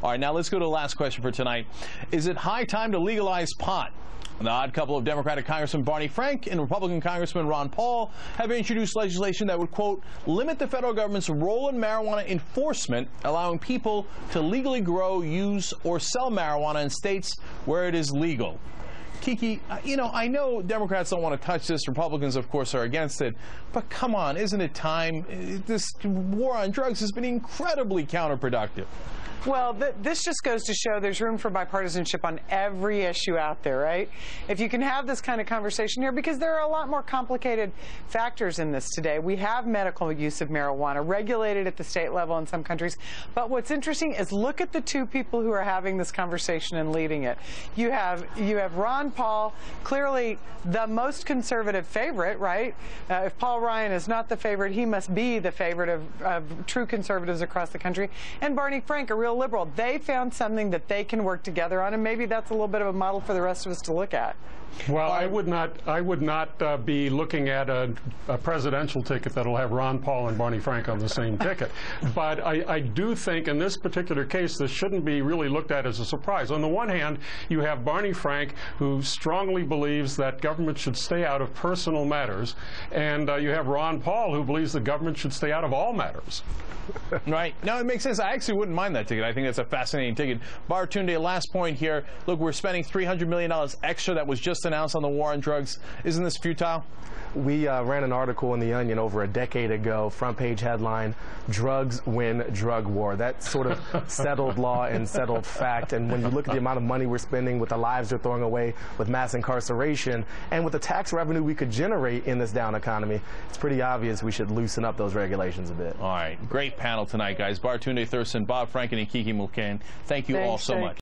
All right, now let's go to the last question for tonight. Is it high time to legalize pot? The odd couple of Democratic Congressman Barney Frank and Republican Congressman Ron Paul have introduced legislation that would, quote, limit the federal government's role in marijuana enforcement, allowing people to legally grow, use, or sell marijuana in states where it is legal. Kiki, I know Democrats don't want to touch this. Republicans, of course, are against it. But come on, isn't it time? This war on drugs has been incredibly counterproductive. Well, this just goes to show there's room for bipartisanship on every issue out there, right? If you can have this kind of conversation here, because there are a lot more complicated factors in this today. We have medical use of marijuana regulated at the state level in some countries. But what's interesting is look at the two people who are having this conversation and leading it. You have Ron Paul, clearly the most conservative favorite, right? If Paul Ryan is not the favorite, he must be the favorite of true conservatives across the country. And Barney Frank, a real liberal. They found something that they can work together on, and maybe that's a little bit of a model for the rest of us to look at. Well, I would not be looking at a presidential ticket that'll have Ron Paul and Barney Frank on the same ticket. But I do think in this particular case, this shouldn't be really looked at as a surprise. On the one hand, you have Barney Frank, who strongly believes that government should stay out of personal matters, and you have Ron Paul, who believes the government should stay out of all matters. Right. No, it makes sense. I actually wouldn't mind that ticket. I think that's a fascinating ticket. Bartunde, last point here. Look, we're spending $300 million extra that was just announced on the war on drugs. Isn't this futile? We ran an article in The Onion over a decade ago, front page headline, "Drugs Win Drug War." That's sort of settled law and settled fact. And when you look at the amount of money we're spending, with the lives we're throwing away, with mass incarceration, and with the tax revenue we could generate in this down economy, it's pretty obvious we should loosen up those regulations a bit. All right. Great panel tonight, guys. Bartunde Thurston, Bob Franken, and Kiki Mulcahy. Thank you all so much.